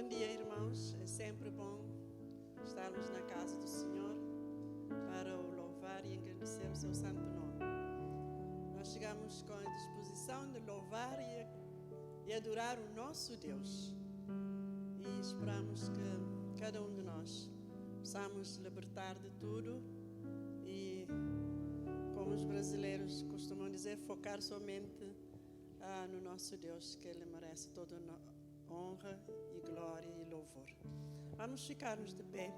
Bom dia, irmãos. É sempre bom estarmos na casa do Senhor para o louvar e engrandecer o seu santo nome. Nós chegamos com a disposição de louvar e adorar o nosso Deus. E esperamos que cada um de nós possamos libertar de tudo e, como os brasileiros costumam dizer, focar somente no nosso Deus, que Ele merece toda honra e glória e louvor. Vamos ficarmos de pé.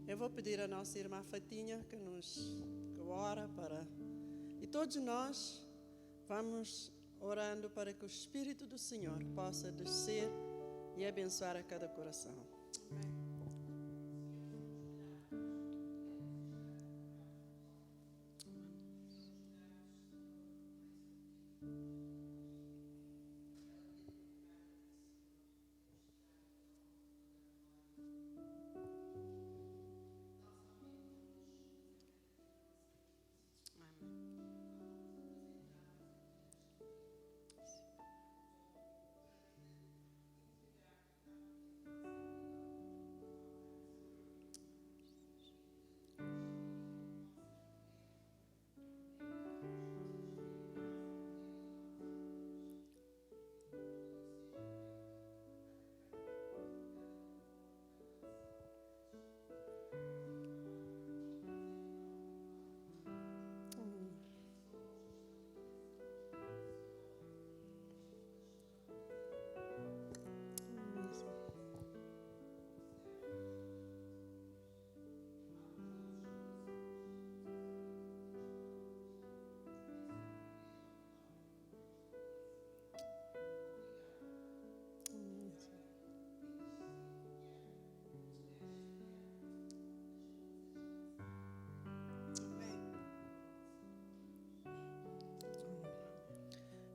Eu vou pedir à nossa irmã Fatinha que ora para... E todos nós vamos orando para que o Espírito do Senhor possa descer e abençoar a cada coração. Amém.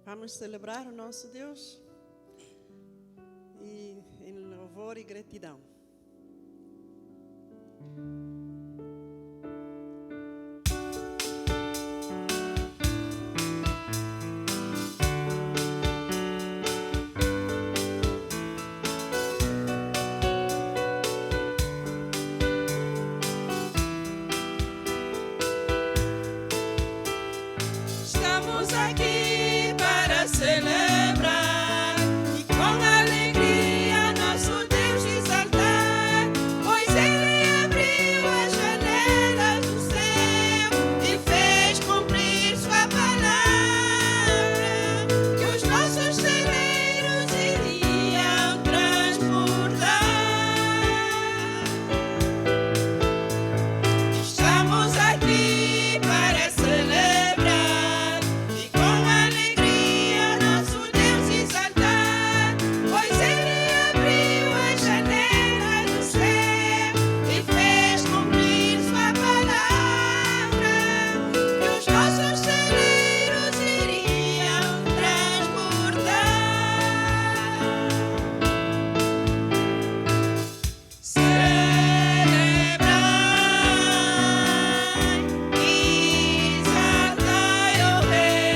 Vamos celebrar o nosso Deus e em louvor e gratidão. Estamos aqui para celebrar e com alegria nosso Deus exaltar, pois Ele abriu as janelas do céu e fez cumprir sua palavra, que os nossos celeiros iriam transbordar. Estamos aqui para celebrar e com alegria nosso Deus exaltar, pois Ele abriu as janelas do céu e fez cumprir sua palavra, que os nossos celeiros iriam transbordar. Celebrai, exaltai o Rei,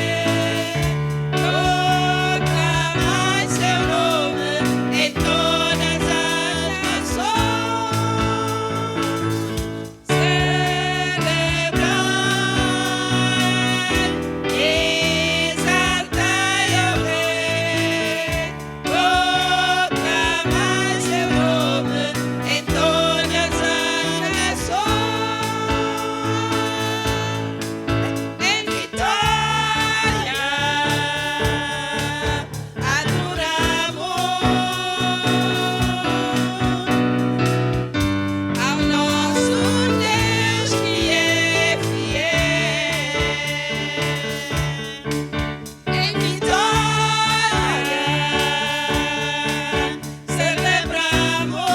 proclamai seu nome em todas as nações. Celebrai, exaltai o Rei, proclamai seu nome em todas as nações. Em vitória, adoramos ao nosso Deus que é fiel. Em vitória, celebramos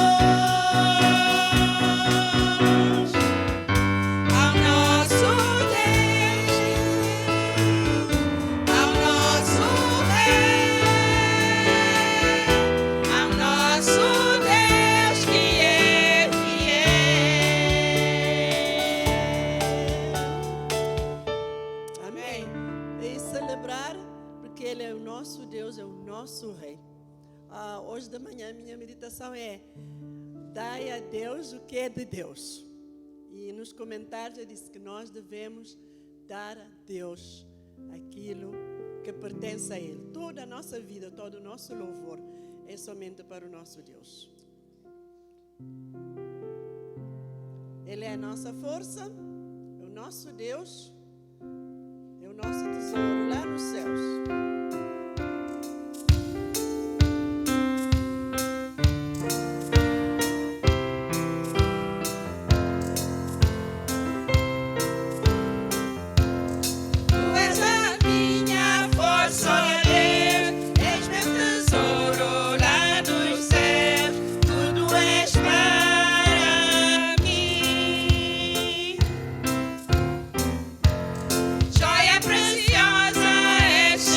ao nosso Deus, ao nosso Rei, ao nosso Deus que é fiel. Amém. E celebrar porque Ele é o nosso Deus, é o nosso Rei. Hoje de manhã, minha meditação é: dai a Deus o que é de Deus. E nos comentários eu disse que nós devemos dar a Deus aquilo que pertence a Ele. Toda a nossa vida, todo o nosso louvor é somente para o nosso Deus. Ele é a nossa força, é o nosso Deus, é o nosso tesouro lá nos céus. Joia preciosa és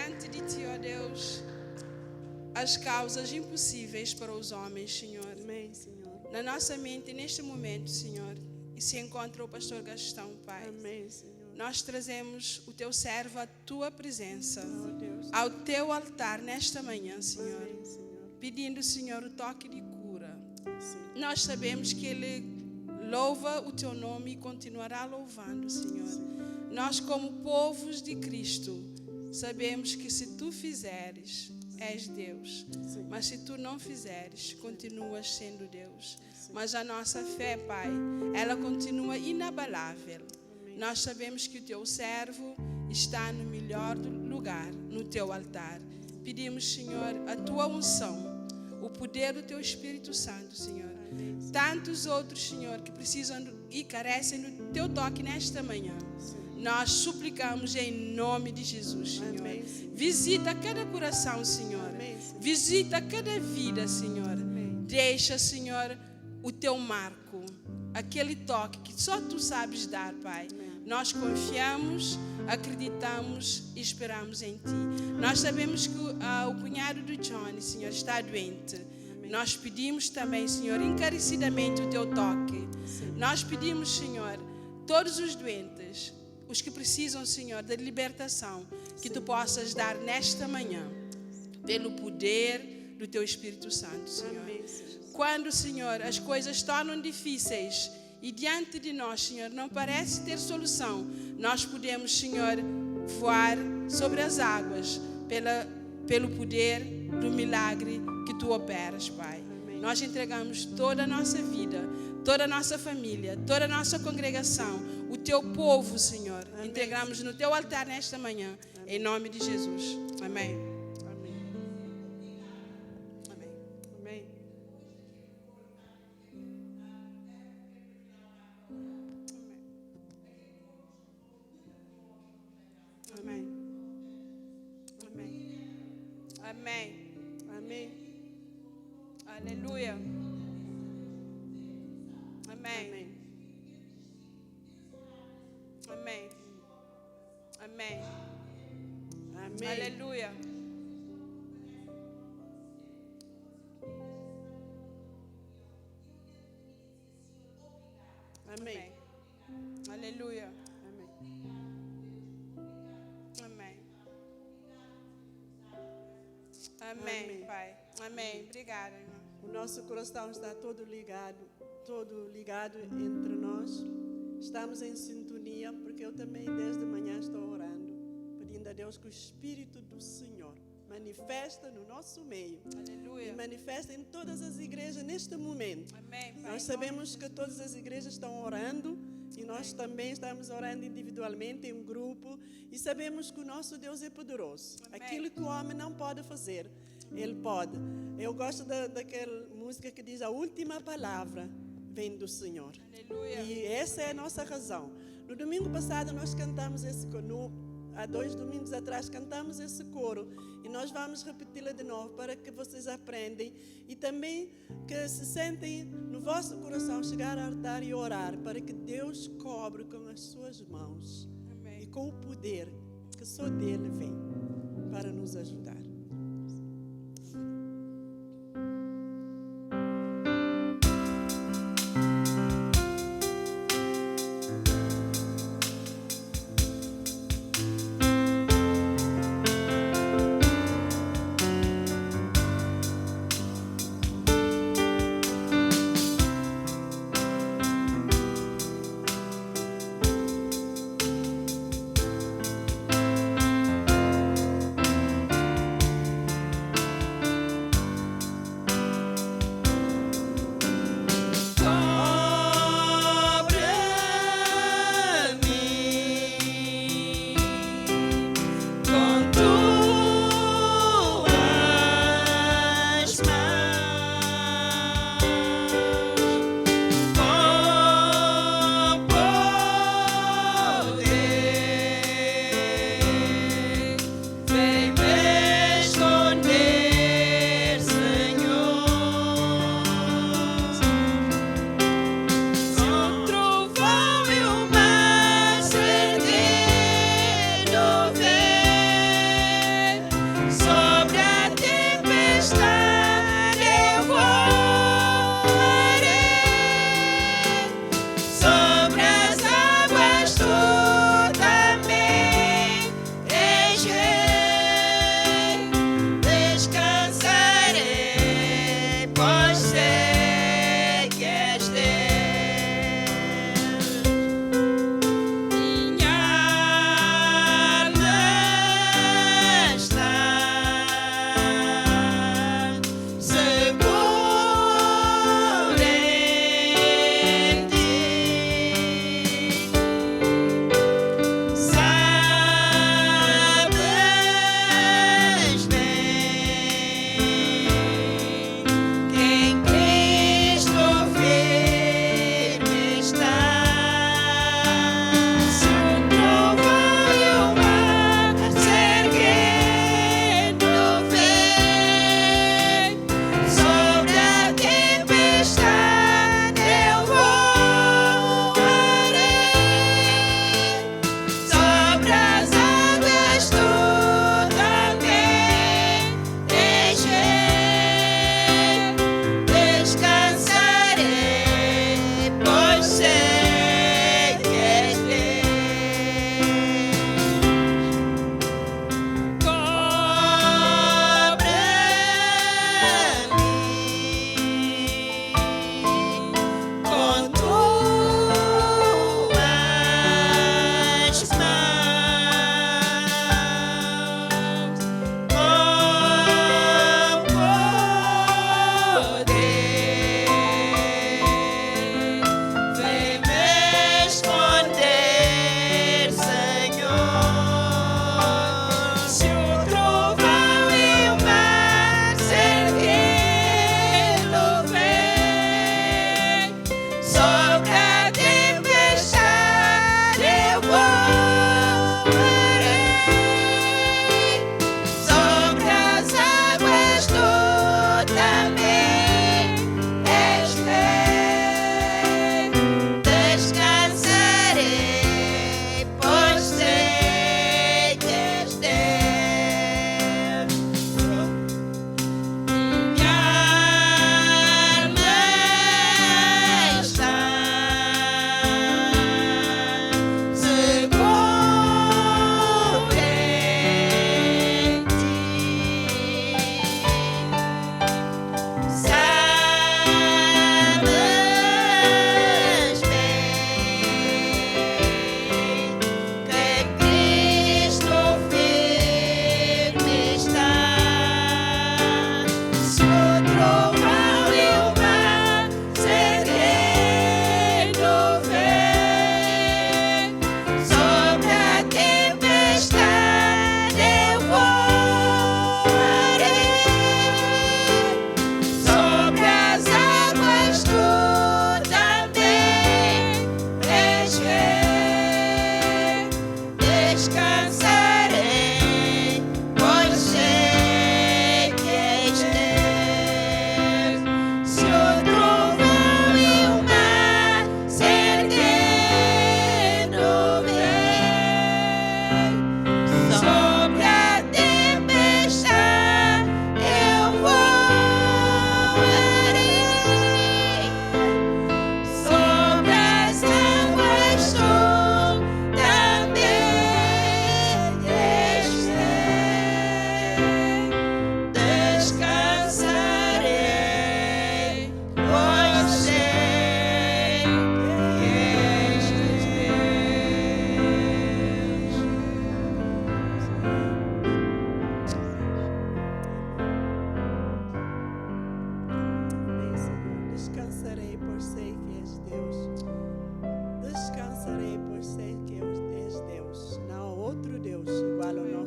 diante de Ti, ó Deus, as causas impossíveis para os homens, Senhor. Amém, Senhor. Na nossa mente, neste momento, Senhor, e se encontra o pastor Gastão, Pai. Amém, Senhor. Nós trazemos o Teu servo à Tua presença, Oh, Deus. ao Teu altar nesta manhã, Senhor, Amém, Senhor. pedindo, Senhor, o toque de cura. Sim. Nós sabemos que Ele louva o Teu nome e continuará louvando, Senhor. Nós, como povos de Cristo, sabemos que se Tu fizeres, és Deus. Sim. Mas se Tu não fizeres, continuas sendo Deus. Mas a nossa fé, Pai, ela continua inabalável. Nós sabemos que o Teu servo está no melhor lugar, no Teu altar. Pedimos, Senhor, a Tua unção, o poder do Teu Espírito Santo, Senhor. Tantos outros, Senhor, que precisam e carecem do Teu toque nesta manhã. Nós suplicamos em nome de Jesus, Senhor. Amém, Senhor. Visita cada coração, Senhor. Amém, Senhor. Visita cada vida, Senhor. Deixa, Senhor, o Teu marco, aquele toque que só Tu sabes dar, Pai. Nós confiamos, acreditamos e esperamos em Ti. Nós sabemos que o cunhado do Johnny, Senhor, está doente. Nós pedimos também, Senhor, encarecidamente o Teu toque. Nós pedimos, Senhor, todos os doentes, os que precisam, Senhor, da libertação, que Tu possas dar nesta manhã, pelo poder do Teu Espírito Santo, Senhor. Amém, Senhor. Quando, Senhor, as coisas tornam difíceis e diante de nós, Senhor, não parece ter solução, nós podemos, Senhor, voar sobre as águas pelo poder do milagre que Tu operas, Pai. Amém. Nós entregamos toda a nossa vida, toda a nossa família, toda a nossa congregação, o Teu povo, Senhor. Amém. Entregamos no Teu altar nesta manhã, em nome de Jesus. Amém. Amém. Amém. Amém. Amém. Amém. Amém. Amém. Aleluia. Amém. Amém. Amém. Amém. Amém. Aleluia. Amém. Aleluia. Amém. Amém. Amém, Amém. Pai. Amém. Obrigada, irmã. O nosso coração está todo ligado entre nós. Estamos em sintonia, porque eu também desde manhã estou orando, pedindo a Deus que o Espírito do Senhor manifesta no nosso meio e Aleluia. manifesta em todas as igrejas neste momento. Amém, Pai. Nós sabemos que todas as igrejas estão orando e nós também estamos orando individualmente, em grupo, e sabemos que o nosso Deus é poderoso. Amém. Aquilo que o homem não pode fazer, Ele pode. Eu gosto daquela música que diz: a última palavra vem do Senhor. Aleluia. E essa é a nossa razão. No domingo passado nós cantamos esse coro, há 2 domingos atrás cantamos esse coro, e nós vamos repeti-la de novo para que vocês aprendam e também que se sentem no vosso coração chegar ao altar e orar para que Deus cobre com as suas mãos e Amém. com o poder que só dele vem para nos ajudar.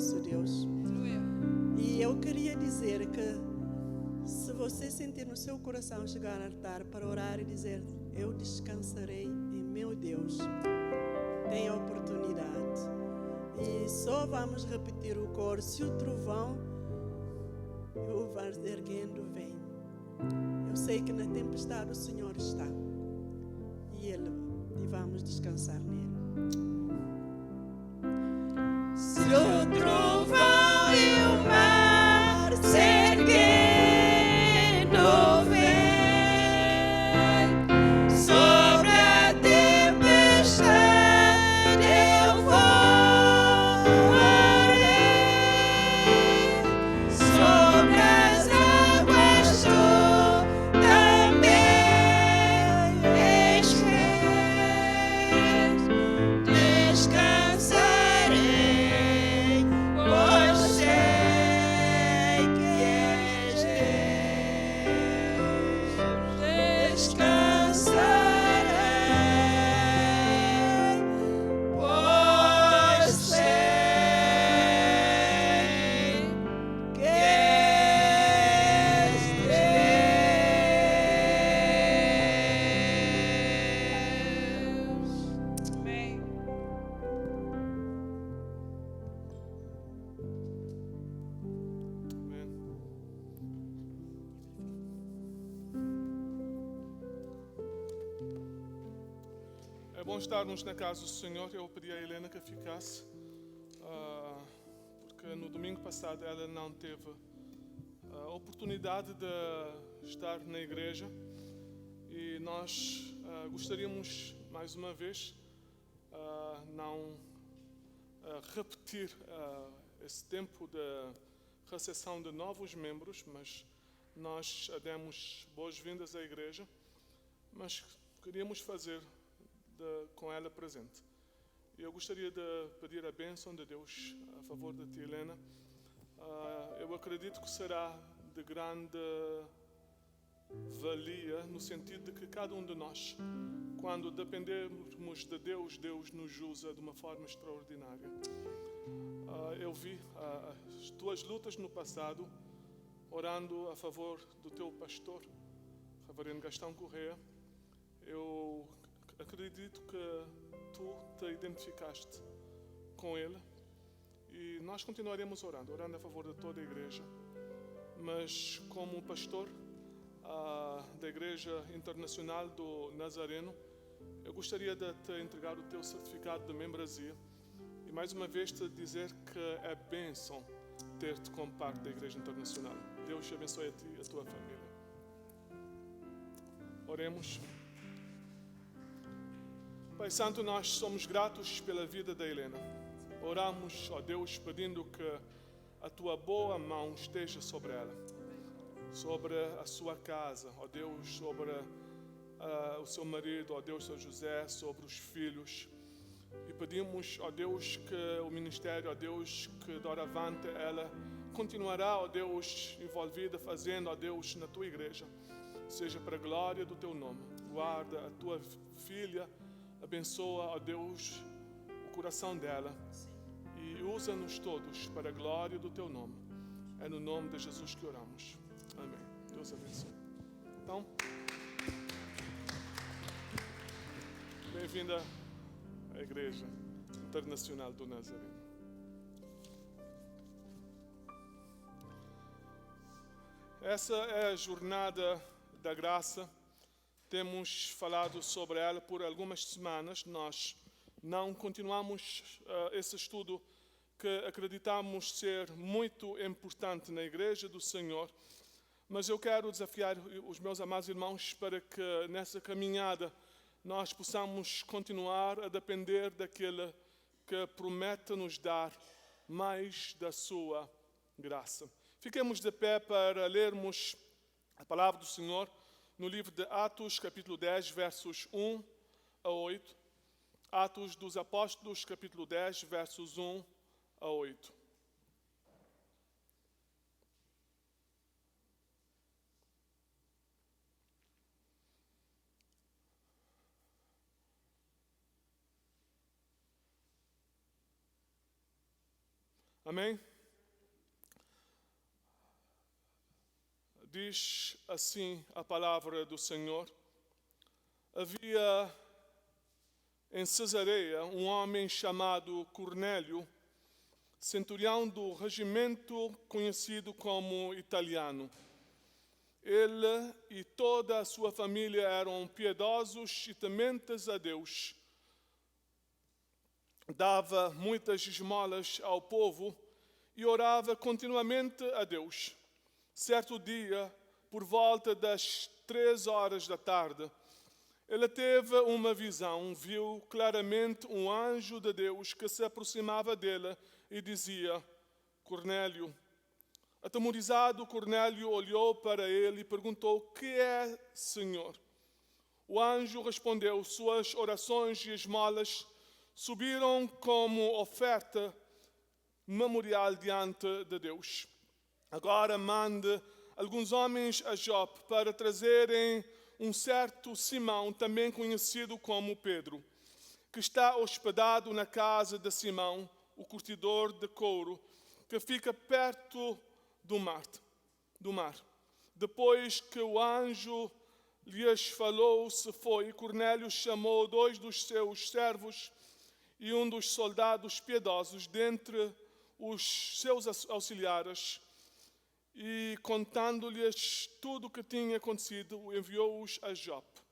nosso Deus. Aleluia. E eu queria dizer que se você sentir no seu coração chegar ao altar para orar e dizer: eu descansarei em meu Deus, tem a oportunidade. E só vamos repetir o coro: se o trovão e o vaz erguendo vem. Eu sei que na tempestade o Senhor está e vamos descansar nele. Se o trovão e o mar se erguendo vem, sobre a tempestade eu voarei, sobre as águas tu também escreves, descansarei, pois sei que és Deus. Descansarei, pois sei que és Deus. Amém. É bom estarmos na casa do Senhor. Eu pedi a Helena que ficasse, porque no domingo passado ela não teve a oportunidade de estar na igreja e nós gostaríamos mais uma vez não repetir esse tempo de recepção de novos membros, mas nós demos boas-vindas à igreja, mas queríamos fazer com ela presente. E eu gostaria de pedir a bênção de Deus a favor de ti, Helena. Eu acredito que será de grande valia, no sentido de que cada um de nós, quando dependermos de Deus, Deus nos usa de uma forma extraordinária. Eu vi as tuas lutas no passado, orando a favor do teu pastor, Reverendo Gastão Correia. Eu acredito que tu te identificaste com ele e nós continuaremos orando a favor de toda a igreja. Mas como pastor da Igreja Internacional do Nazareno, eu gostaria de te entregar o teu certificado de membresia e mais uma vez te dizer que é bênção ter-te como parte da Igreja Internacional. Deus te abençoe a ti e a tua família. Oremos. Pai Santo, nós somos gratos pela vida da Helena. Oramos, ó Deus, pedindo que a tua boa mão esteja sobre ela, sobre a sua casa, ó Deus, sobre o seu marido, ó Deus, seu José, sobre os filhos. E pedimos, ó Deus, que o ministério, ó Deus, que doravante ela continuará, ó Deus, envolvida, fazendo, ó Deus, na tua igreja, seja para a glória do teu nome. Guarda a tua filha, abençoa, ó Deus, o coração dela e usa-nos todos para a glória do teu nome. É no nome de Jesus que oramos. Amém. Deus abençoe. Então, bem-vinda à Igreja Internacional do Nazareno. Essa é a jornada da graça. Temos falado sobre ela por algumas semanas. Nós não continuamos esse estudo que acreditamos ser muito importante na Igreja do Senhor, mas eu quero desafiar os meus amados irmãos para que nessa caminhada nós possamos continuar a depender daquele que promete nos dar mais da sua graça. Fiquemos de pé para lermos a palavra do Senhor no livro de Atos, capítulo 10, versos 1 a 8. Atos dos Apóstolos, capítulo 10, versos 1 a 8. Amém? Diz assim a palavra do Senhor. Havia em Cesareia um homem chamado Cornélio, centurião do regimento conhecido como italiano. Ele e toda a sua família eram piedosos e tementes a Deus. Dava muitas esmolas ao povo e orava continuamente a Deus. Certo dia, por volta das 3 da tarde, ele teve uma visão, viu claramente um anjo de Deus que se aproximava dele e dizia: Cornélio. Atemorizado, Cornélio olhou para ele e perguntou: que é, Senhor? O anjo respondeu: suas orações e esmolas subiram como oferta memorial diante de Deus. Agora mande alguns homens a Jope para trazerem um certo Simão, também conhecido como Pedro, que está hospedado na casa de Simão, o curtidor de couro, que fica perto do mar. Depois que o anjo lhes falou, se foi. Cornélio chamou 2 dos seus servos e um dos soldados piedosos dentre os seus auxiliares, e contando-lhes tudo o que tinha acontecido, enviou-os a Jope.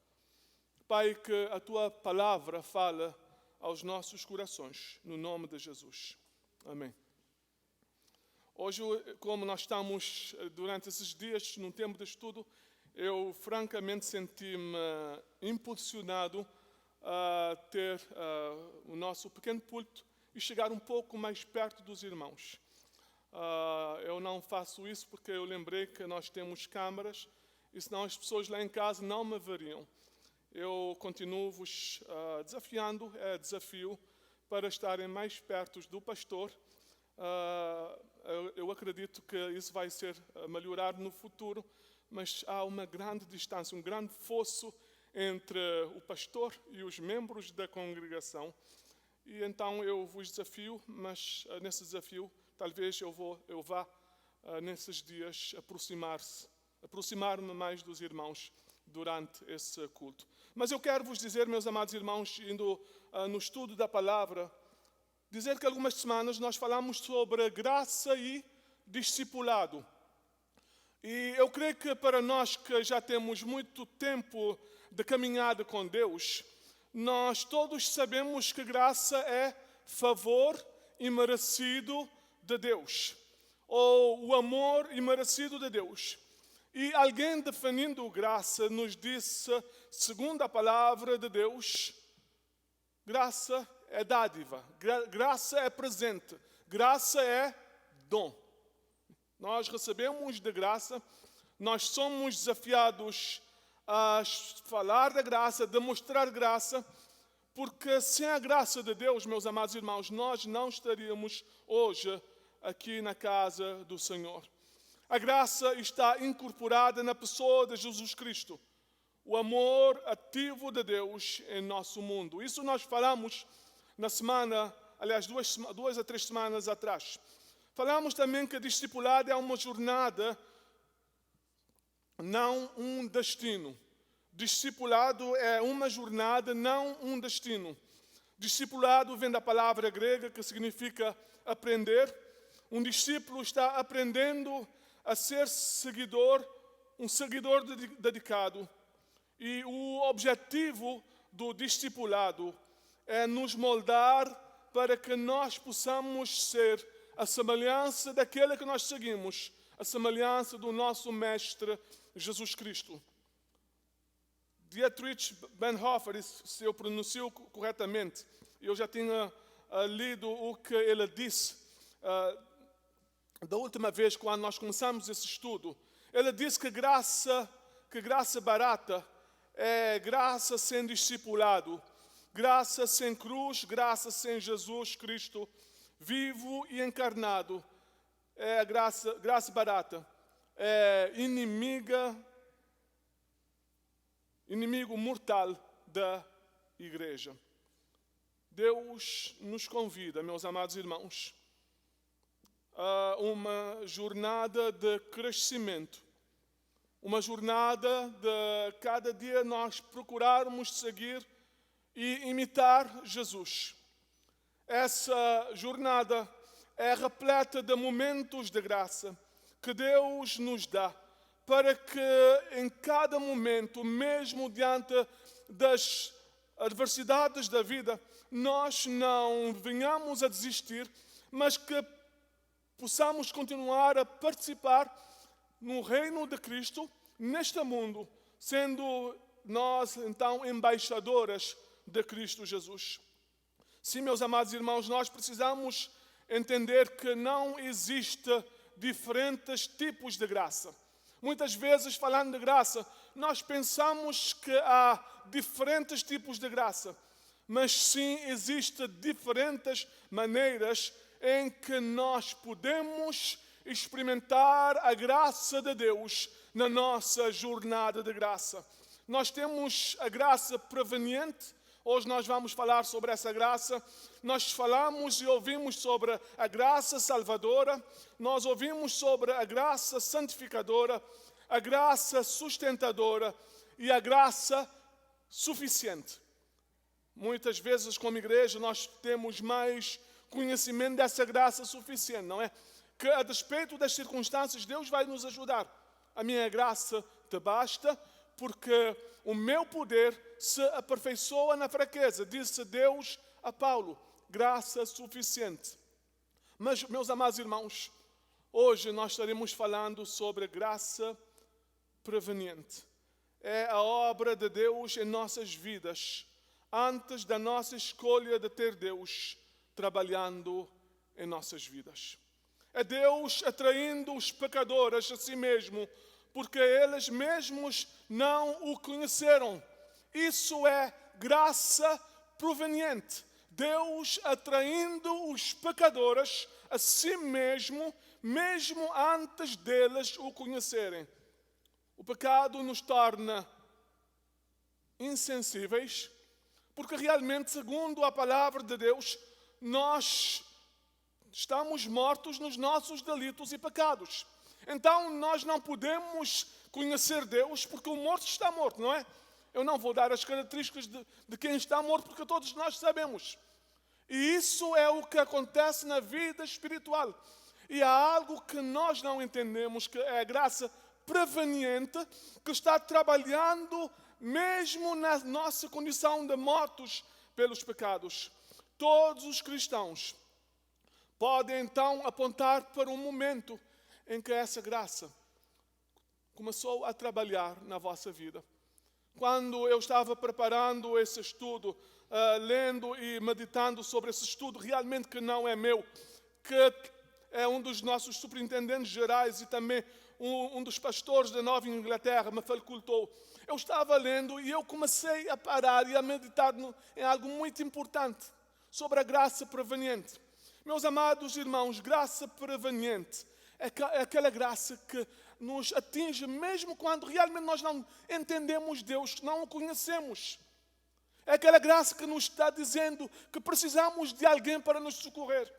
Pai, que a tua palavra fala aos nossos corações, no nome de Jesus. Amém. Hoje, como nós estamos durante esses dias num tempo de estudo, eu francamente senti-me impulsionado a ter o nosso pequeno púlpito e chegar um pouco mais perto dos irmãos. Eu não faço isso porque eu lembrei que nós temos câmaras e senão as pessoas lá em casa não me veriam. Eu continuo-vos desafiando, é desafio para estarem mais perto do pastor. Eu acredito que isso vai ser melhorado no futuro, mas há uma grande distância, um grande fosso entre o pastor e os membros da congregação. E então eu vos desafio, mas nesse desafio talvez eu vá nesses dias aproximar-me mais dos irmãos durante esse culto. Mas eu quero vos dizer, meus amados irmãos, indo no estudo da palavra, dizer que algumas semanas nós falamos sobre graça e discipulado. E eu creio que para nós que já temos muito tempo de caminhada com Deus, nós todos sabemos que graça é favor imerecido de Deus, ou o amor imerecido de Deus. E alguém definindo graça nos disse, segundo a palavra de Deus, graça é dádiva, graça é presente, graça é dom. Nós recebemos de graça, nós somos desafiados a falar da graça, a demonstrar graça, porque sem a graça de Deus, meus amados irmãos, nós não estaríamos hoje aqui na casa do Senhor. A graça está incorporada na pessoa de Jesus Cristo, o amor ativo de Deus em nosso mundo. Isso nós falamos na semana, aliás, 2 a 3 semanas atrás. Falamos também que discipulado é uma jornada, não um destino. Discipulado é uma jornada, não um destino. Discipulado vem da palavra grega que significa aprender. Um discípulo está aprendendo a ser seguidor, um seguidor dedicado. E o objetivo do discipulado é nos moldar para que nós possamos ser a semelhança daquele que nós seguimos, a semelhança do nosso Mestre Jesus Cristo. Dietrich Bonhoeffer, se eu pronuncio corretamente, eu já tinha lido o que ele disse da última vez quando nós começamos esse estudo. Ele disse que graça barata é graça sem discipulado, graça sem cruz, graça sem Jesus Cristo vivo e encarnado. É a graça barata, é inimigo mortal da igreja. Deus nos convida, meus amados irmãos, uma jornada de crescimento. Uma jornada de cada dia nós procurarmos seguir e imitar Jesus. Essa jornada é repleta de momentos de graça que Deus nos dá para que em cada momento, mesmo diante das adversidades da vida, nós não venhamos a desistir, mas que possamos continuar a participar no reino de Cristo, neste mundo, sendo nós, então, embaixadoras de Cristo Jesus. Sim, meus amados irmãos, nós precisamos entender que não existe diferentes tipos de graça. Muitas vezes, falando de graça, nós pensamos que há diferentes tipos de graça, mas sim, existem diferentes maneiras em que nós podemos experimentar a graça de Deus na nossa jornada de graça. Nós temos a graça preveniente. Hoje nós vamos falar sobre essa graça. Nós falamos e ouvimos sobre a graça salvadora. Nós ouvimos sobre a graça santificadora, a graça sustentadora e a graça suficiente. Muitas vezes, como igreja, nós temos mais conhecimento dessa graça suficiente, não é? Que a despeito das circunstâncias, Deus vai nos ajudar. A minha graça te basta, porque o meu poder se aperfeiçoa na fraqueza, disse Deus a Paulo, graça suficiente. Mas, meus amados irmãos, hoje nós estaremos falando sobre graça preveniente. É a obra de Deus em nossas vidas, antes da nossa escolha de ter Deus trabalhando em nossas vidas. É Deus atraindo os pecadores a si mesmo, porque eles mesmos não o conheceram. Isso é graça proveniente. Deus atraindo os pecadores a si mesmo, mesmo antes deles o conhecerem. O pecado nos torna insensíveis, porque realmente, segundo a palavra de Deus, nós estamos mortos nos nossos delitos e pecados. Então nós não podemos conhecer Deus porque o morto está morto, não é? Eu não vou dar as características de quem está morto porque todos nós sabemos. E isso é o que acontece na vida espiritual. E há algo que nós não entendemos, que é a graça preveniente, que está trabalhando mesmo na nossa condição de mortos pelos pecados. Todos os cristãos podem então apontar para um momento em que essa graça começou a trabalhar na vossa vida. Quando eu estava preparando esse estudo, lendo e meditando sobre esse estudo, realmente que não é meu, que é um dos nossos superintendentes gerais e também um dos pastores da Nova Inglaterra me facultou. Eu estava lendo e eu comecei a parar e a meditar em algo muito importante sobre a graça preveniente. Meus amados irmãos, graça preveniente é aquela graça que nos atinge mesmo quando realmente nós não entendemos Deus, não o conhecemos. É aquela graça que nos está dizendo que precisamos de alguém para nos socorrer.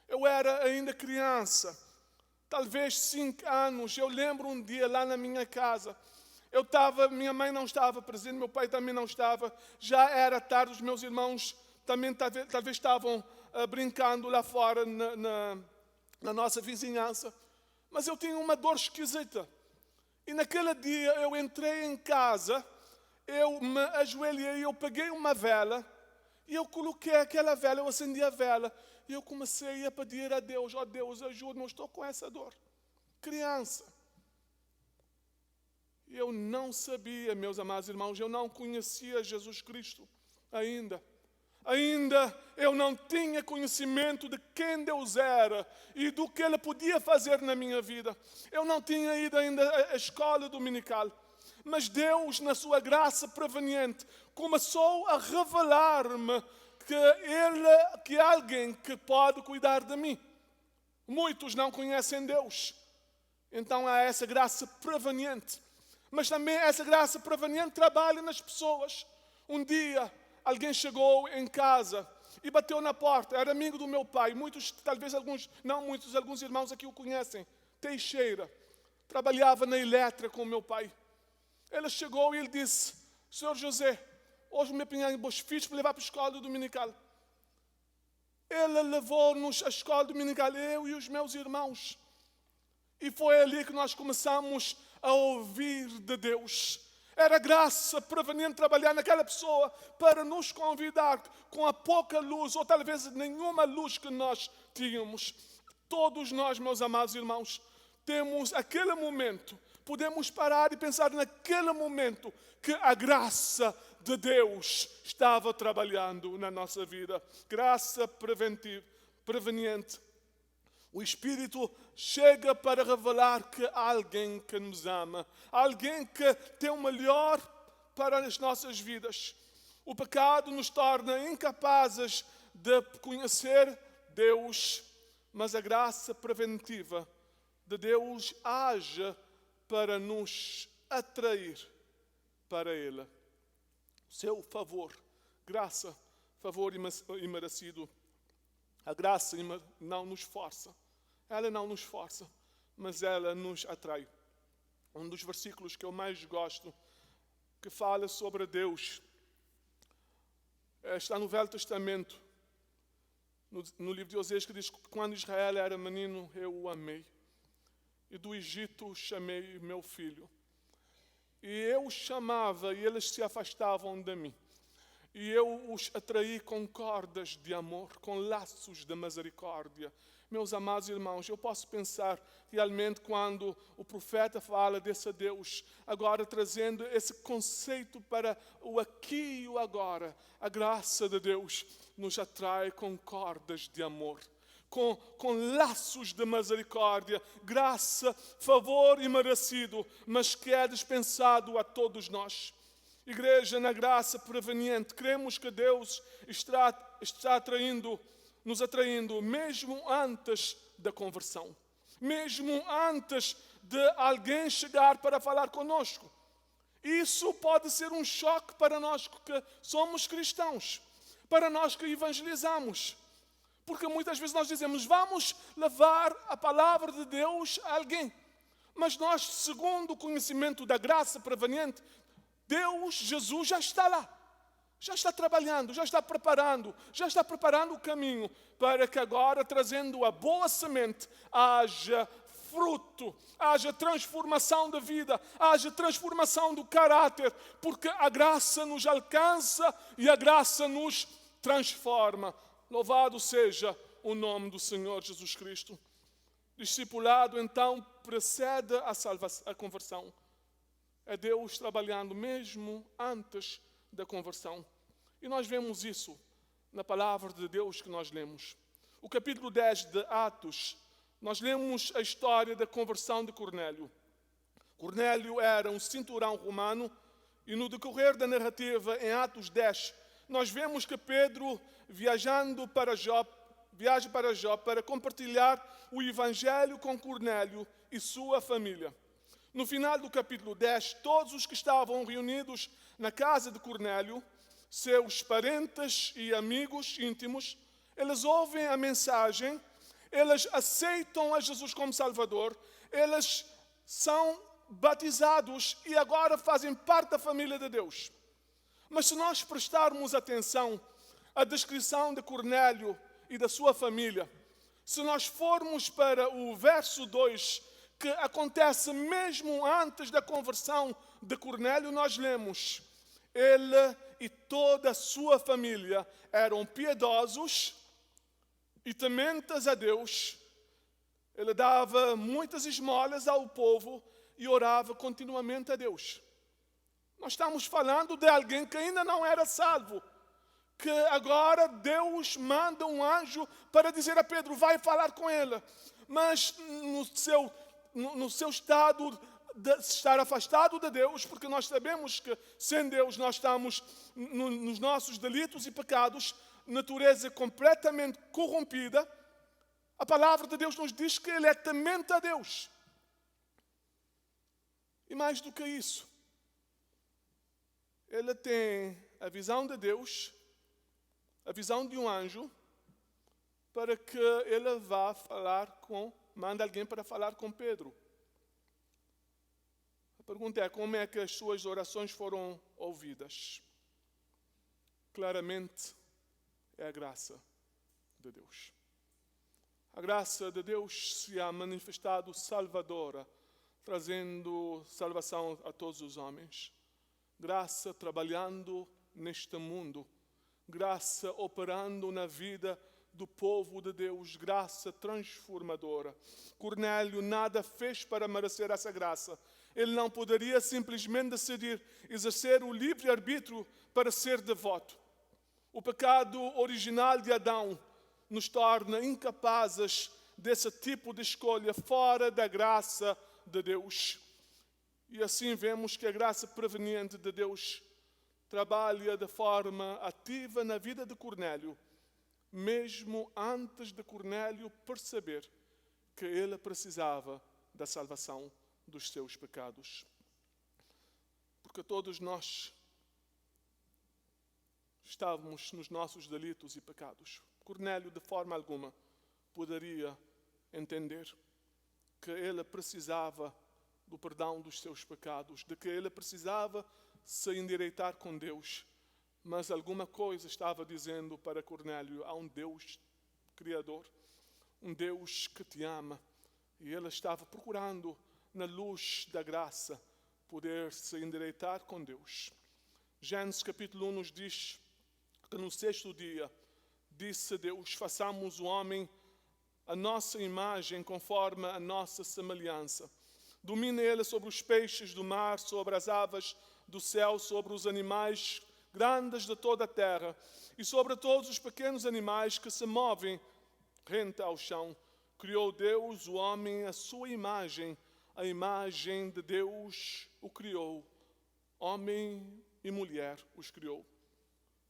Eu era ainda criança, talvez 5 anos. Eu lembro um dia lá na minha casa. Minha mãe não estava presente, meu pai também não estava. Já era tarde, os meus irmãos também talvez estavam brincando lá fora na nossa vizinhança. Mas eu tinha uma dor esquisita. E naquele dia eu entrei em casa, eu me ajoelhei, eu peguei uma vela e eu coloquei aquela vela, eu acendi a vela e eu comecei a pedir a Deus, ó Deus, ajuda-me, eu estou com essa dor. Criança. E eu não sabia, meus amados irmãos, eu não conhecia Jesus Cristo ainda. Ainda eu não tinha conhecimento de quem Deus era e do que Ele podia fazer na minha vida. Eu não tinha ido ainda à escola dominical. Mas Deus, na sua graça preveniente, começou a revelar-me que há alguém que pode cuidar de mim. Muitos não conhecem Deus. Então há essa graça preveniente. Mas também essa graça preveniente trabalha nas pessoas. Um dia alguém chegou em casa e bateu na porta. Era amigo do meu pai. Muitos, talvez alguns, não muitos, alguns irmãos aqui o conhecem. Teixeira. Trabalhava na Eletra com o meu pai. Ele chegou e ele disse: Senhor José, hoje me apanhei em Bons Filhos para levar para a escola dominical. Ele levou-nos à escola dominical, eu e os meus irmãos. E foi ali que nós começamos a ouvir de Deus. Era graça proveniente trabalhar naquela pessoa para nos convidar com a pouca luz, ou talvez nenhuma luz que nós tínhamos. Todos nós, meus amados irmãos, temos aquele momento, podemos parar e pensar naquele momento que a graça de Deus estava trabalhando na nossa vida. Graça preveniente. O Espírito chega para revelar que há alguém que nos ama, alguém que tem o melhor para as nossas vidas. O pecado nos torna incapazes de conhecer Deus, mas a graça preventiva de Deus age para nos atrair para Ele. Seu favor, graça, favor imerecido. A graça não nos força. Ela não nos força, mas ela nos atrai. Um dos versículos que eu mais gosto, que fala sobre Deus, está no Velho Testamento, no livro de Oséias, que diz que quando Israel era menino, eu o amei. E do Egito chamei meu filho. E eu os chamava e eles se afastavam de mim. E eu os atraí com cordas de amor, com laços de misericórdia. Meus amados irmãos, eu posso pensar realmente quando o profeta fala desse Deus, agora trazendo esse conceito para o aqui e o agora. A graça de Deus nos atrai com cordas de amor, com laços de misericórdia, graça, favor imerecido, mas que é dispensado a todos nós. Igreja, na graça preveniente, cremos que Deus está nos atraindo mesmo antes da conversão, mesmo antes de alguém chegar para falar conosco. Isso pode ser um choque para nós que somos cristãos, para nós que evangelizamos. Porque muitas vezes nós dizemos, vamos levar a palavra de Deus a alguém. Mas nós, segundo o conhecimento da graça preveniente, Deus, Jesus, já está lá. Já está trabalhando, já está preparando o caminho para que agora, trazendo a boa semente, haja fruto, haja transformação da vida, haja transformação do caráter, porque a graça nos alcança e a graça nos transforma. Louvado seja o nome do Senhor Jesus Cristo. Discipulado, então, precede a conversão. É Deus trabalhando mesmo antes da conversão. E nós vemos isso na palavra de Deus que nós lemos. O capítulo 10 de Atos, nós lemos a história da conversão de Cornélio. Cornélio era um cinturão romano e no decorrer da narrativa em Atos 10, nós vemos que Pedro, viaja para Jope para compartilhar o evangelho com Cornélio e sua família. No final do capítulo 10, todos os que estavam reunidos na casa de Cornélio, seus parentes e amigos íntimos, eles ouvem a mensagem, eles aceitam a Jesus como Salvador, eles são batizados e agora fazem parte da família de Deus. Mas se nós prestarmos atenção à descrição de Cornélio e da sua família, se nós formos para o verso 2, que acontece mesmo antes da conversão de Cornélio, nós lemos: ele e toda a sua família eram piedosos e tementes a Deus. Ele dava muitas esmolas ao povo e orava continuamente a Deus. Nós estamos falando de alguém que ainda não era salvo, que agora Deus manda um anjo para dizer a Pedro, vai falar com ele. Mas no seu estado de estar afastado de Deus, porque nós sabemos que sem Deus nós estamos nos nossos delitos e pecados, natureza completamente corrompida, a palavra de Deus nos diz que ele é temente a Deus. E mais do que isso, ele tem a visão de Deus, a visão de um anjo para que ele vá manda alguém para falar com Pedro. A pergunta é, como é que as suas orações foram ouvidas? Claramente, é a graça de Deus. A graça de Deus se há manifestado salvadora, trazendo salvação a todos os homens. Graça trabalhando neste mundo. Graça operando na vida do povo de Deus. Graça transformadora. Cornélio nada fez para merecer essa graça. Ele não poderia simplesmente decidir exercer o livre-arbítrio para ser devoto. O pecado original de Adão nos torna incapazes desse tipo de escolha fora da graça de Deus. E assim vemos que a graça proveniente de Deus trabalha de forma ativa na vida de Cornélio, mesmo antes de Cornélio perceber que ele precisava da salvação dos seus pecados. Porque todos nós estávamos nos nossos delitos e pecados. Cornélio, de forma alguma, poderia entender que ele precisava do perdão dos seus pecados, de que ele precisava se endireitar com Deus. Mas alguma coisa estava dizendo para Cornélio: há um Deus Criador, um Deus que te ama. E ele estava procurando, na luz da graça, poder se endireitar com Deus. Gênesis capítulo 1 nos diz que no sexto dia disse Deus: façamos o homem a nossa imagem, conforme a nossa semelhança. Domine ele sobre os peixes do mar, sobre as aves do céu, sobre os animais grandes de toda a terra e sobre todos os pequenos animais que se movem rente ao chão. Criou Deus o homem à sua imagem, a imagem de Deus o criou. Homem e mulher os criou.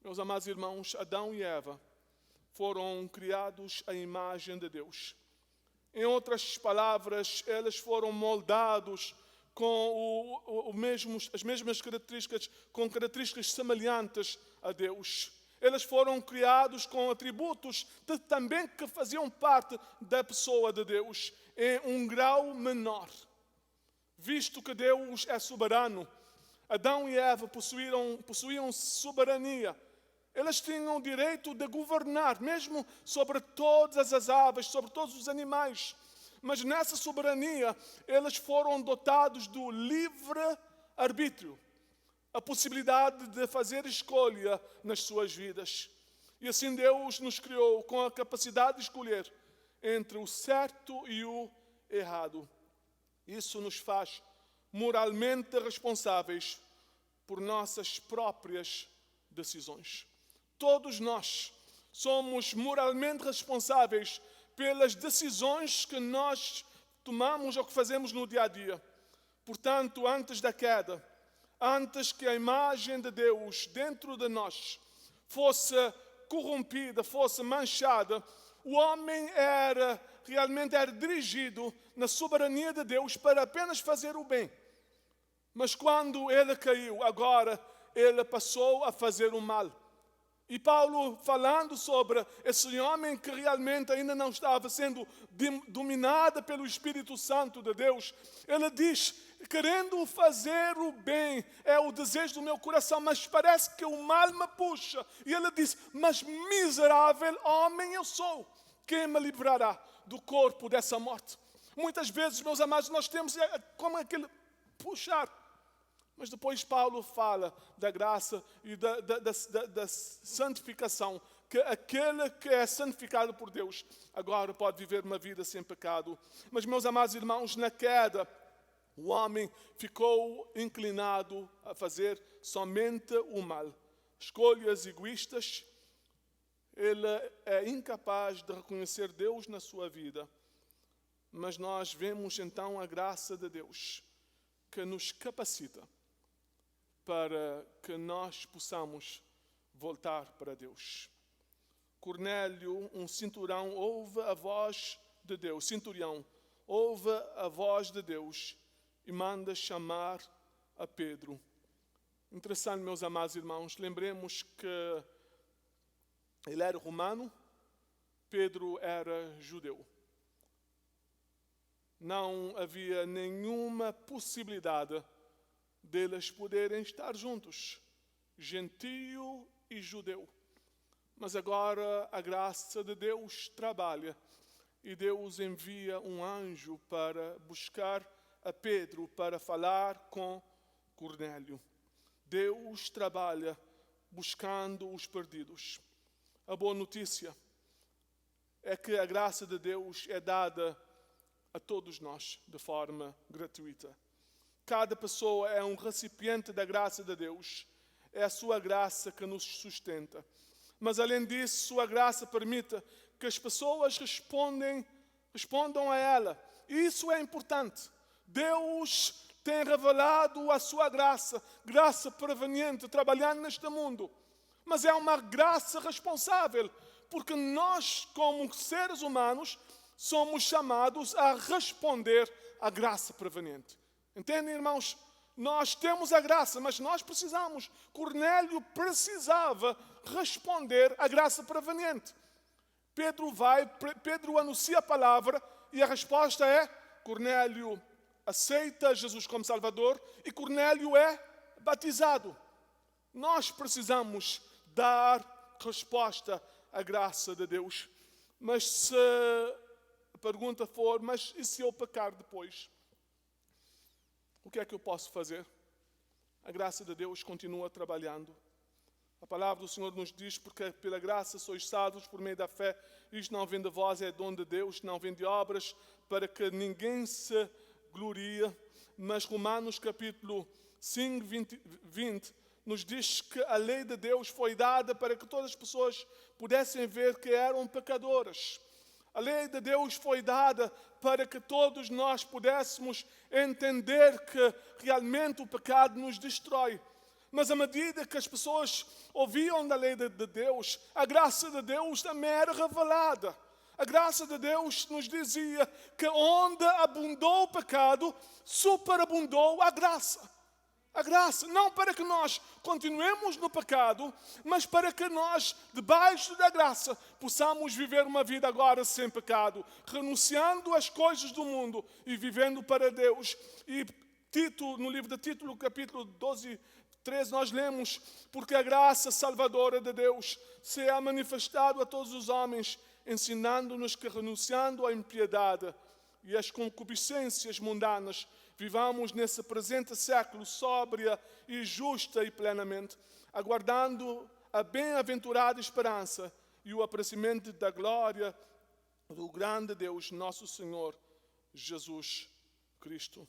Meus amados irmãos, Adão e Eva foram criados à imagem de Deus. Em outras palavras, eles foram moldados com as mesmas características, com características semelhantes a Deus. Eles foram criados com atributos também que faziam parte da pessoa de Deus, em um grau menor. Visto que Deus é soberano, Adão e Eva possuíam soberania. Eles tinham o direito de governar, mesmo sobre todas as aves, sobre todos os animais. Mas nessa soberania, eles foram dotados do livre-arbítrio, a possibilidade de fazer escolha nas suas vidas. E assim Deus nos criou com a capacidade de escolher entre o certo e o errado. Isso nos faz moralmente responsáveis por nossas próprias decisões. Todos nós somos moralmente responsáveis pelas decisões que nós tomamos ou que fazemos no dia a dia. Portanto, antes da queda, antes que a imagem de Deus dentro de nós fosse corrompida, fosse manchada, o homem realmente era dirigido na soberania de Deus para apenas fazer o bem. Mas quando ele caiu, agora ele passou a fazer o mal. E Paulo, falando sobre esse homem que realmente ainda não estava sendo dominado pelo Espírito Santo de Deus, ele diz: querendo fazer o bem é o desejo do meu coração, mas parece que o mal me puxa. E ele diz: mas miserável homem eu sou, quem me livrará do corpo dessa morte? Muitas vezes, meus amados, nós temos como aquele puxar. Mas depois Paulo fala da graça e da santificação, que aquele que é santificado por Deus agora pode viver uma vida sem pecado. Mas, meus amados irmãos, na queda, o homem ficou inclinado a fazer somente o mal. Escolhas egoístas, ele é incapaz de reconhecer Deus na sua vida. Mas nós vemos então a graça de Deus que nos capacita para que nós possamos voltar para Deus. Cornélio, um centurião, ouve a voz de Deus. Centurião, ouve a voz de Deus e manda chamar a Pedro. Interessante, meus amados irmãos, lembremos que ele era romano, Pedro era judeu. Não havia nenhuma possibilidade deles poderem estar juntos, gentio e judeu. Mas agora a graça de Deus trabalha e Deus envia um anjo para buscar a Pedro para falar com Cornélio. Deus trabalha buscando os perdidos. A boa notícia é que a graça de Deus é dada a todos nós de forma gratuita. Cada pessoa é um recipiente da graça de Deus. É a sua graça que nos sustenta. Mas além disso, sua graça permite que as pessoas respondam a ela. E isso é importante. Deus tem revelado a sua graça proveniente, trabalhando neste mundo. Mas é uma graça responsável, porque nós, como seres humanos, somos chamados a responder à graça proveniente. Entendem, irmãos? Nós temos a graça, mas nós precisamos. Cornélio precisava responder à graça proveniente. Pedro anuncia a palavra e a resposta é: Cornélio aceita Jesus como Salvador e Cornélio é batizado. Nós precisamos dar resposta à graça de Deus. Mas se a pergunta for, mas e se eu pecar depois? O que é que eu posso fazer? A graça de Deus continua trabalhando. A palavra do Senhor nos diz: porque pela graça sois salvos por meio da fé. Isto não vem de vós, é dom de Deus, não vem de obras, para que ninguém se glorie. Mas Romanos capítulo 5, 20 nos diz que a lei de Deus foi dada para que todas as pessoas pudessem ver que eram pecadoras. A lei de Deus foi dada para que todos nós pudéssemos entender que realmente o pecado nos destrói. Mas à medida que as pessoas ouviam da lei de Deus, a graça de Deus também era revelada. A graça de Deus nos dizia que onde abundou o pecado, superabundou a graça. A graça, não para que nós continuemos no pecado, mas para que nós, debaixo da graça, possamos viver uma vida agora sem pecado, renunciando às coisas do mundo e vivendo para Deus. E Tito, no livro de Tito, no capítulo 12, 13, nós lemos: porque a graça salvadora de Deus se é manifestado a todos os homens, ensinando-nos que, renunciando à impiedade e às concupiscências mundanas, vivamos nesse presente século sóbria e justa e plenamente, aguardando a bem-aventurada esperança e o aparecimento da glória do grande Deus, nosso Senhor Jesus Cristo.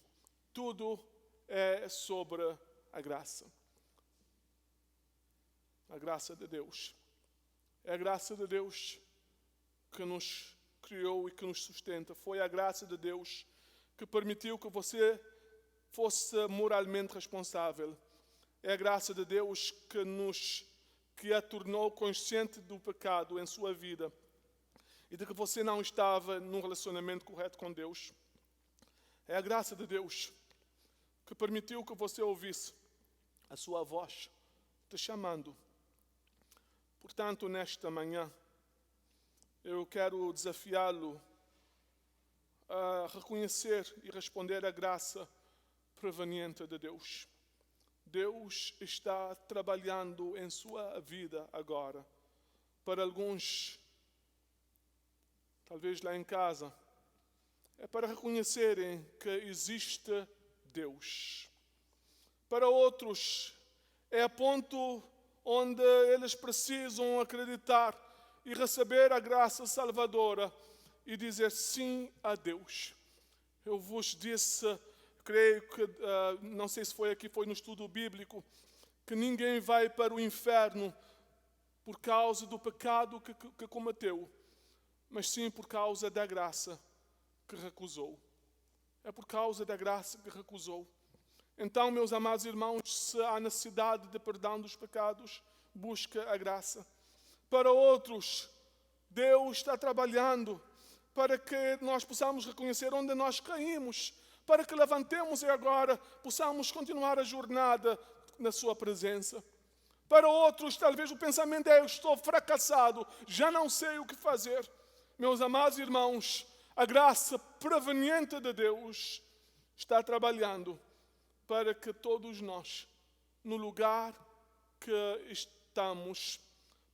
Tudo é sobre a graça. A graça de Deus. É a graça de Deus que nos criou e que nos sustenta. Foi a graça de Deus que permitiu que você fosse moralmente responsável. É a graça de Deus que a tornou consciente do pecado em sua vida e de que você não estava num relacionamento correto com Deus. É a graça de Deus que permitiu que você ouvisse a sua voz te chamando. Portanto, nesta manhã, eu quero desafiá-lo a reconhecer e responder à graça proveniente de Deus. Deus está trabalhando em sua vida agora. Para alguns, talvez lá em casa, é para reconhecerem que existe Deus. Para outros, é a ponto onde eles precisam acreditar e receber a graça salvadora e dizer sim a Deus. Eu vos disse, creio que, não sei se foi aqui, foi no estudo bíblico, que ninguém vai para o inferno por causa do pecado que cometeu, mas sim por causa da graça que recusou. É por causa da graça que recusou. Então, meus amados irmãos, se há necessidade de perdão dos pecados, busca a graça. Para outros, Deus está trabalhando para que nós possamos reconhecer onde nós caímos, para que levantemos e agora possamos continuar a jornada na sua presença. Para outros, talvez o pensamento é: eu estou fracassado, já não sei o que fazer. Meus amados irmãos, a graça proveniente de Deus está trabalhando para que todos nós, no lugar que estamos,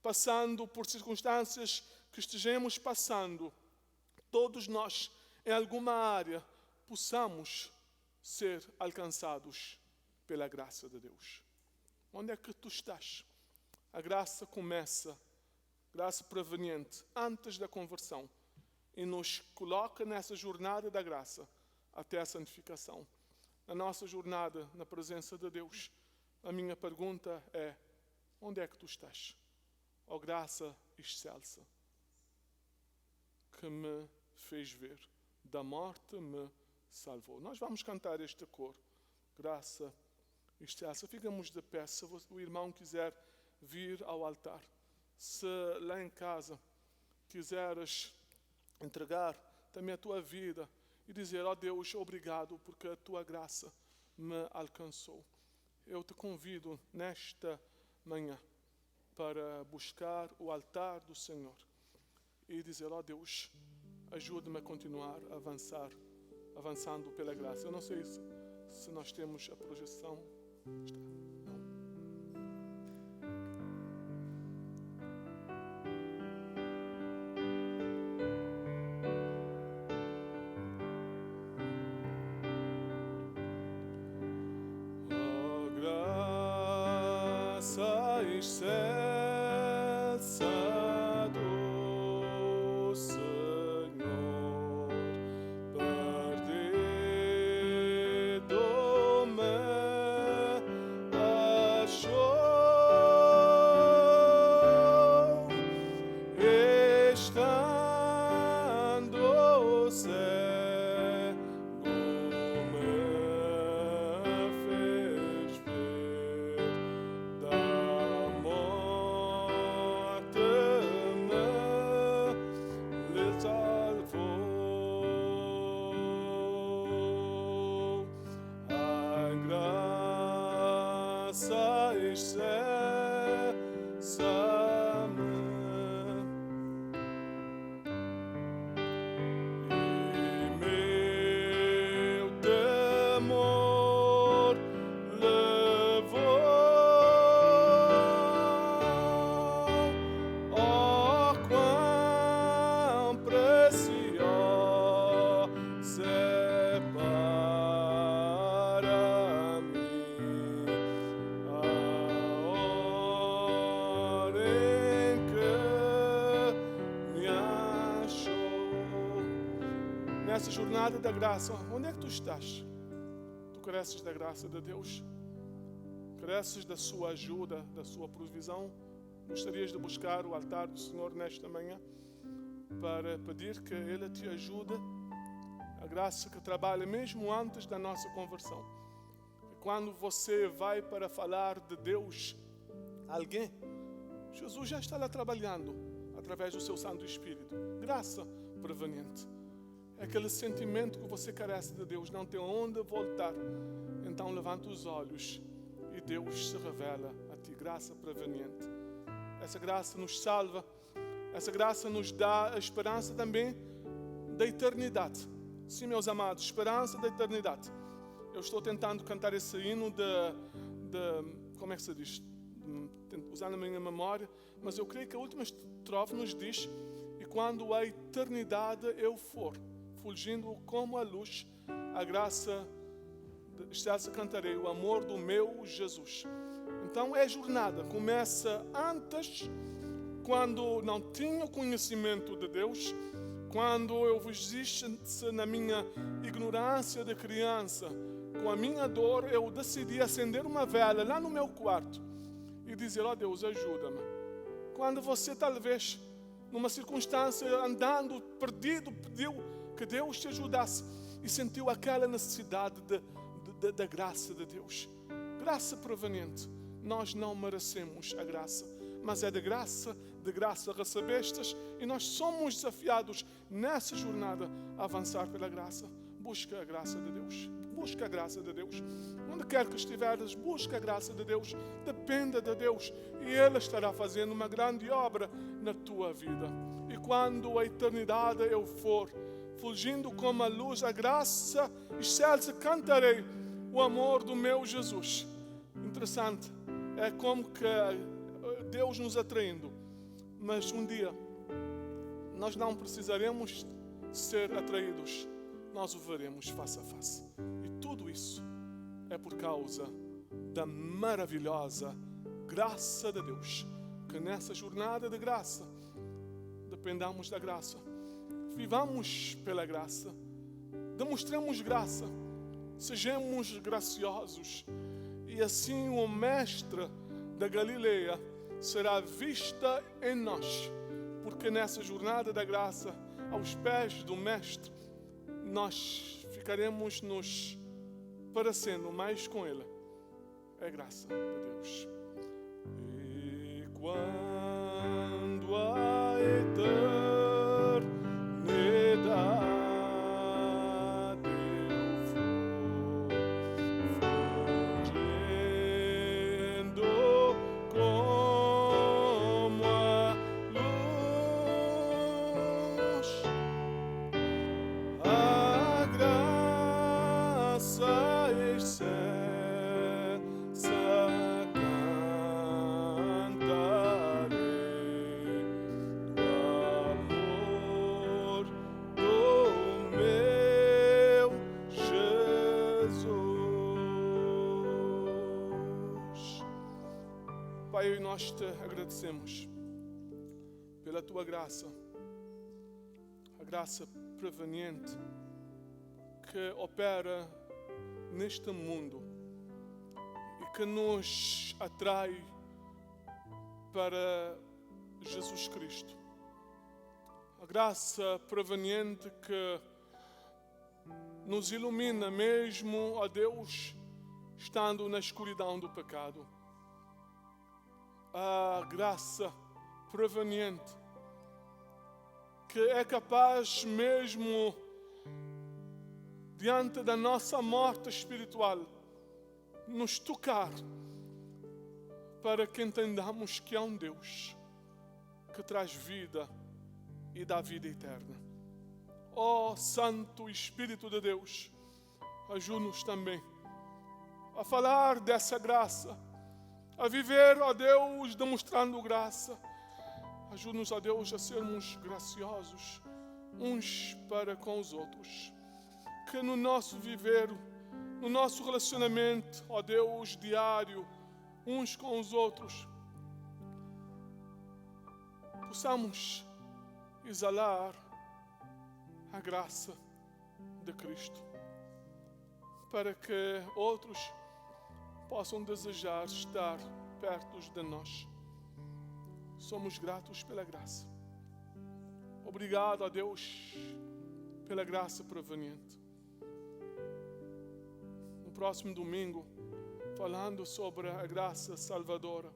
passando por circunstâncias que estejamos passando, todos nós, em alguma área, possamos ser alcançados pela graça de Deus. Onde é que tu estás? A graça começa, graça proveniente, antes da conversão, e nos coloca nessa jornada da graça até a santificação. Na nossa jornada na presença de Deus, a minha pergunta é: onde é que tu estás? Ó graça excelsa, que me fez ver, da morte me salvou. Nós vamos cantar este coro, graça excelsa. Ficamos de pé, se o irmão quiser vir ao altar. Se lá em casa quiseres entregar também a tua vida e dizer: ó Deus, obrigado porque a tua graça me alcançou. Eu te convido nesta manhã para buscar o altar do Senhor e dizer: ó Deus, ajude-me a continuar a avançando pela graça. Eu não sei se nós temos a projeção. Não. Oh, graça excelsa do Senhor, perdido-me achou, estando cego me fez ver, da morte me salvou. A graça excelsa-me e meu temor levou. Oh, quão preciosa é para mim a hora em que me achou. Nessa jornada da graça, onde é que tu estás? Tu careces da graça de Deus? Careces da sua ajuda, da sua provisão? Gostarias de buscar o altar do Senhor nesta manhã para pedir que Ele te ajude? A graça que trabalha mesmo antes da nossa conversão. Quando você vai para falar de Deus a alguém, Jesus já está lá trabalhando através do seu Santo Espírito. Graça proveniente. É aquele sentimento que você carece de Deus, não tem onde voltar. Então levanta os olhos e Deus se revela a ti. Graça proveniente. Essa graça nos salva. Essa graça nos dá a esperança também da eternidade. Sim, meus amados, esperança da eternidade. Eu estou tentando cantar esse hino de como é que se diz? Usando a minha memória, mas eu creio que a última estrofe nos diz: e quando a eternidade eu for, fulgindo como a luz, a graça excelsa cantarei, o amor do meu Jesus. Então é jornada, começa antes, quando não tinha conhecimento de Deus, quando eu existisse na minha ignorância de criança, com a minha dor, eu decidi acender uma vela lá no meu quarto e dizer: ó Deus, ajuda-me. Quando você talvez, numa circunstância, andando perdido, pediu que Deus te ajudasse e sentiu aquela necessidade da graça de Deus. Graça proveniente. Nós não merecemos a graça, mas é de graça recebestes, e nós somos desafiados nessa jornada a avançar pela graça. busca a graça de Deus. Busca a graça de Deus. Onde quer que estiveres, busca a graça de Deus. Dependa de Deus e Ele estará fazendo uma grande obra na tua vida. E quando a eternidade eu for, fulgindo como a luz, a graça excelsa, cantarei o amor do meu Jesus. Interessante. É como que Deus nos atraindo. Mas um dia, nós não precisaremos ser atraídos. Nós o veremos face a face. E tudo isso é por causa da maravilhosa graça de Deus. Que nessa jornada de graça, dependamos da graça. Vivamos pela graça. Demonstremos graça. Sejamos graciosos. E assim o Mestre da Galileia será vista em nós. Porque nessa jornada da graça, aos pés do Mestre, nós ficaremos nos parecendo mais com Ele. É graça de Deus. E quando a eternidade eu for, fugindo como a luz, a graça excelsa cantarei do amor do meu Jesus. Pai, nós te agradecemos pela tua graça, a graça proveniente que opera neste mundo e que nos atrai para Jesus Cristo. A graça proveniente que nos ilumina mesmo, ó Deus, estando na escuridão do pecado. A graça proveniente que é capaz mesmo diante da nossa morte espiritual, nos tocar para que entendamos que há um Deus que traz vida e dá vida eterna. Ó Santo Espírito de Deus, ajuda-nos também a falar dessa graça, a viver, ó Deus, demonstrando graça. Ajuda-nos, ó Deus, a sermos graciosos uns para com os outros. Que no nosso viver, no nosso relacionamento, ó Deus, diário, uns com os outros, possamos exalar a graça de Cristo, para que outros possam desejar estar perto de nós. Somos gratos pela graça. Obrigado a Deus pela graça proveniente. No próximo domingo, falando sobre a graça salvadora,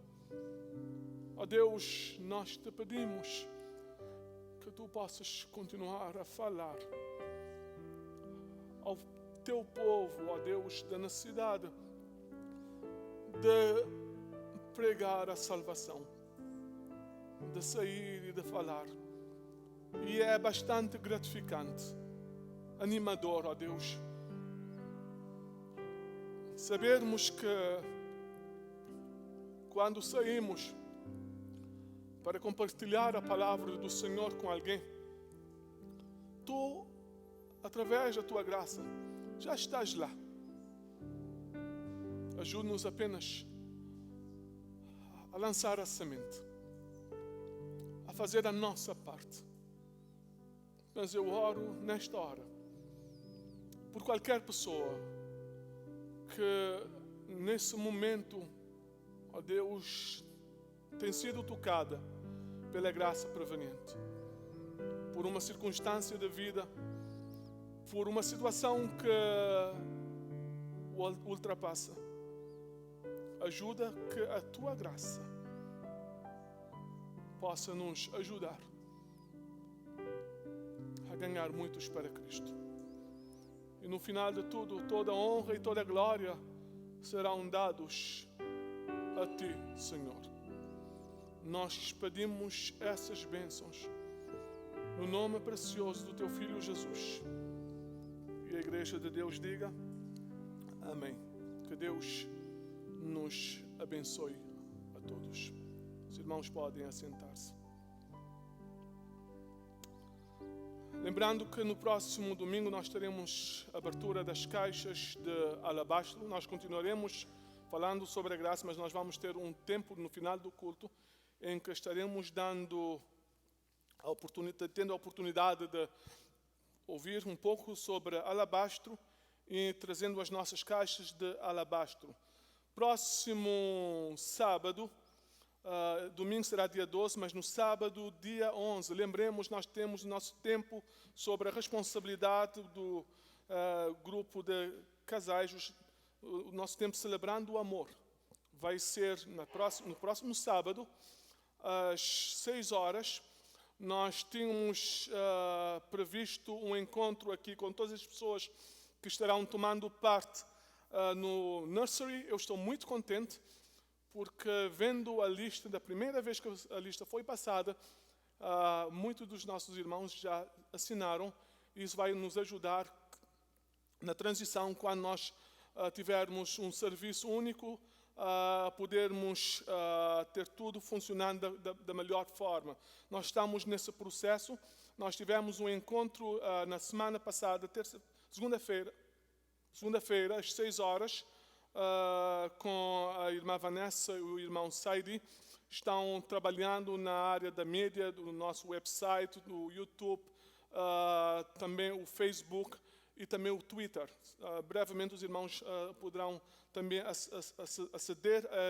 ó Deus, nós te pedimos que tu possas continuar a falar ao teu povo, ó Deus, da necessidade de pregar a salvação, de sair e de falar. E é bastante gratificante, animador, ó Deus, sabermos que quando saímos para compartilhar a palavra do Senhor com alguém, tu, através da tua graça, já estás lá. Ajuda-nos apenas a lançar a semente, a fazer a nossa parte. Mas eu oro nesta hora por qualquer pessoa que nesse momento, ó Deus, tem sido tocada pela graça proveniente, por uma circunstância da vida, por uma situação que o ultrapassa. Ajuda que a tua graça possa nos ajudar a ganhar muitos para Cristo. E no final de tudo, toda honra e toda glória serão dados a Ti, Senhor. Nós pedimos essas bênçãos no nome precioso do Teu Filho Jesus. E a Igreja de Deus diga amém. Que Deus nos abençoe a todos. Os irmãos podem assentar-se. Lembrando que no próximo domingo nós teremos a abertura das caixas de alabastro. Nós continuaremos falando sobre a graça, mas nós vamos ter um tempo no final do culto em que estaremos tendo a oportunidade de ouvir um pouco sobre alabastro e trazendo as nossas caixas de alabastro. Próximo sábado, domingo será dia 12, mas no sábado, dia 11, lembremos, nós temos o nosso tempo sobre a responsabilidade do grupo de casais, o nosso tempo celebrando o amor. Vai ser no próximo sábado, às 6 horas. Nós tínhamos previsto um encontro aqui com todas as pessoas que estarão tomando parte no nursery. Eu estou muito contente, porque vendo a lista, da primeira vez que a lista foi passada, muitos dos nossos irmãos já assinaram. Isso vai nos ajudar na transição, quando nós tivermos um serviço único, podermos ter tudo funcionando da melhor forma. Nós estamos nesse processo. Nós tivemos um encontro na semana passada, segunda-feira, às 6 horas, com a irmã Vanessa e o irmão Saidi. Estão trabalhando na área da mídia, do nosso website, do YouTube, também o Facebook e também o Twitter. Brevemente os irmãos poderão também aceder a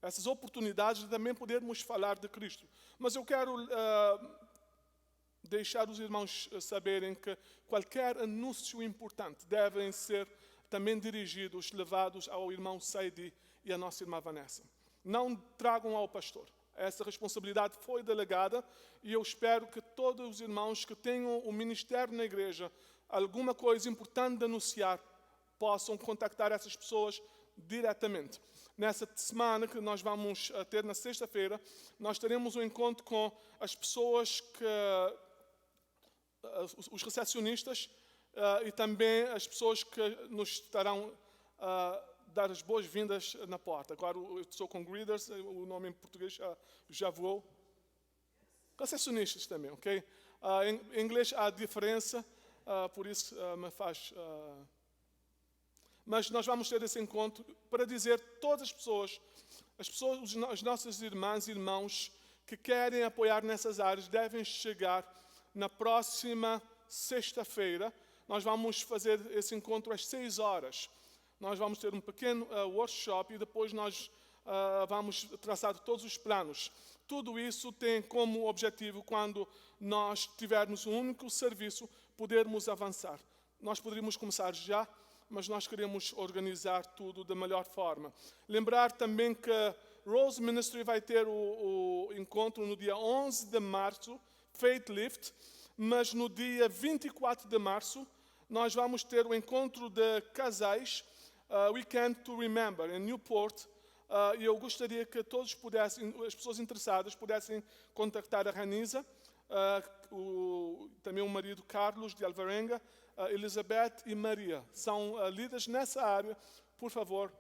essas oportunidades de também podermos falar de Cristo. Mas eu quero deixar os irmãos saberem que qualquer anúncio importante devem ser também dirigidos, levados ao irmão Saidi e à nossa irmã Vanessa. Não tragam ao pastor. Essa responsabilidade foi delegada e eu espero que todos os irmãos que tenham um ministério na igreja, alguma coisa importante de anunciar, possam contactar essas pessoas diretamente. Nessa semana que nós vamos ter na sexta-feira, nós teremos um encontro com as pessoas os recepcionistas e também as pessoas que nos estarão dar as boas-vindas na porta. Agora eu estou com greeters, o nome em português já voou. Recepcionistas também, ok? Em inglês há diferença, por isso me faz... Mas nós vamos ter esse encontro para dizer todas as pessoas, as nossas irmãs e irmãos que querem apoiar nessas áreas, devem chegar na próxima sexta-feira. Nós vamos fazer esse encontro às 6 horas. Nós vamos ter um pequeno workshop e depois nós vamos traçar todos os planos. Tudo isso tem como objetivo, quando nós tivermos um único serviço, podermos avançar. Nós poderíamos começar já, mas nós queremos organizar tudo da melhor forma. Lembrar também que Rose Ministry vai ter o encontro no dia 11 de março, Faith Lift, mas no dia 24 de março nós vamos ter o encontro de casais, Weekend to Remember, em Newport, e eu gostaria que todos pudessem, as pessoas interessadas, pudessem contactar a Ranisa, também o marido Carlos de Alvarenga, Elizabeth e Maria. São líderes nessa área. Por favor,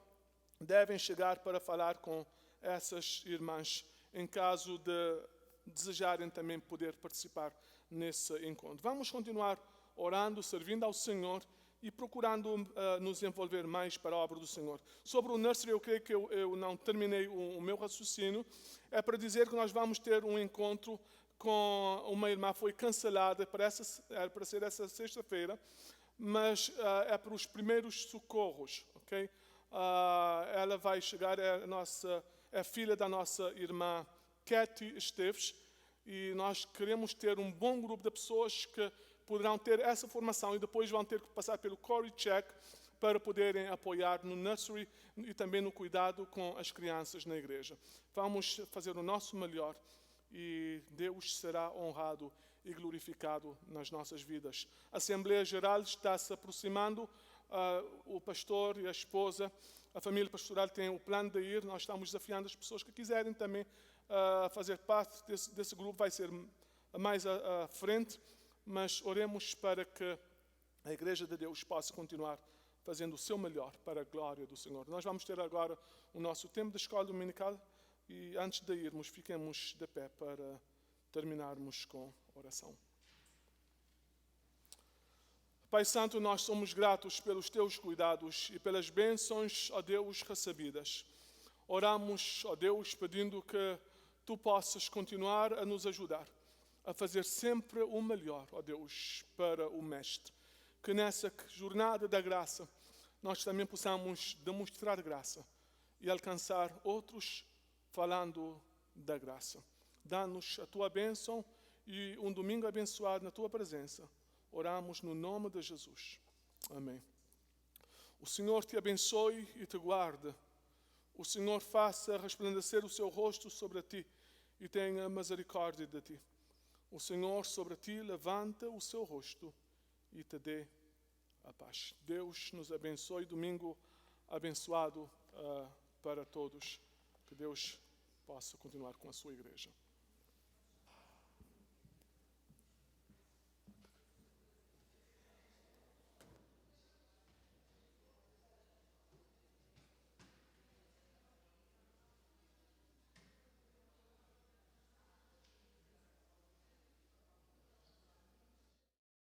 devem chegar para falar com essas irmãs, em caso de desejarem também poder participar nesse encontro. Vamos continuar orando, servindo ao Senhor e procurando nos envolver mais para a obra do Senhor. Sobre o nursery, eu creio que eu não terminei o meu raciocínio. É para dizer que nós vamos ter um encontro com uma irmã, foi cancelada para ser essa sexta-feira, mas é para os primeiros socorros, ok? Ela vai chegar, é filha da nossa irmã Kathy Esteves, e nós queremos ter um bom grupo de pessoas que poderão ter essa formação e depois vão ter que passar pelo Corey Check para poderem apoiar no nursery e também no cuidado com as crianças na igreja. Vamos fazer o nosso melhor e Deus será honrado e glorificado nas nossas vidas. A Assembleia Geral está se aproximando, o pastor e a esposa, a família pastoral tem o plano de ir, nós estamos desafiando as pessoas que quiserem também fazer parte desse grupo, vai ser mais à frente, mas oremos para que a Igreja de Deus possa continuar fazendo o seu melhor para a glória do Senhor. Nós vamos ter agora o nosso tempo de escola dominical e antes de irmos, fiquemos de pé para terminarmos com oração. Pai Santo, nós somos gratos pelos Teus cuidados e pelas bênçãos, ó Deus, recebidas. Oramos, ó Deus, pedindo que Tu possas continuar a nos ajudar a fazer sempre o melhor, ó Deus, para o Mestre. Que nessa jornada da graça nós também possamos demonstrar graça e alcançar outros falando da graça. Dá-nos a Tua bênção e um domingo abençoado na Tua presença. Oramos no nome de Jesus. Amém. O Senhor te abençoe e te guarde. O Senhor faça resplandecer o seu rosto sobre ti e tenha misericórdia de ti. O Senhor sobre ti levanta o seu rosto e te dê a paz. Deus nos abençoe. Domingo abençoado para todos. Que Deus possa continuar com a sua igreja.